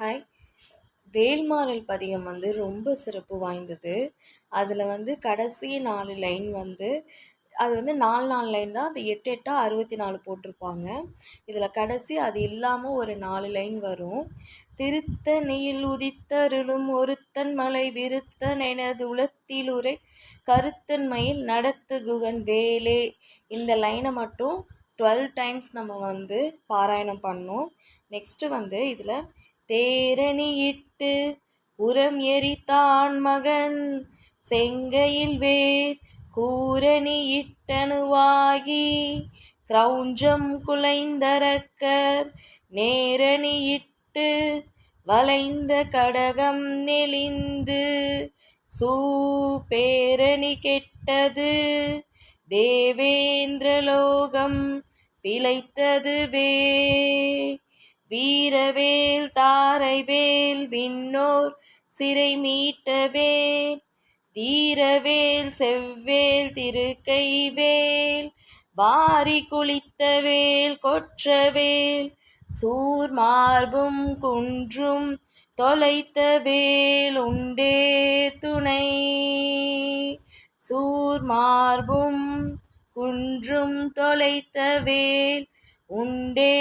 Hi. Vel Maral பதிகம் ரொம்ப சிறப்பு வாய்ந்தது. அதில் கடைசி 4 லைன் அது 4 4 லைன் தான். அது 8 8 64 போட்டிருப்பாங்க. இதில் கடைசி அது இல்லாமல் ஒரு 4 லைன் வரும். திருத்தணியில் உதித்தருளும் ஒருத்தன் மலை விருத்தன் எனது உளத்திலுரை கருத்தன்மையில் நடத்துகுகன் வேலே. இந்த லைனை மட்டும் 12 டைம்ஸ் நம்ம பாராயணம் பண்ணோம். நெக்ஸ்ட்டு இதில் தேரணியிட்டு புறம் எரித்தான் மகன் செங்கையில் வேல் கூரணியிட்டனுவாகி கிரௌஞ்சம் குலைந்தரக்கர் நேரணியிட்டு வளைந்த கடகம் நெளிந்து சூப்பேரணி கெட்டது தேவேந்திரலோகம் பிழைத்ததுவே. வீரவேல் தாரைவேல் விண்ணோர் சிறை மீட்டவேல் வீரவேல் செவ்வேல் திருக்கைவேல் வாரி குளித்தவேல் கொற்றவேல் சூர் மார்பும் குன்றும் தொலைத்தவேல் உண்டே துணை. சூர் மார்பும் குன்றும் தொலைத்தவேல் உண்டே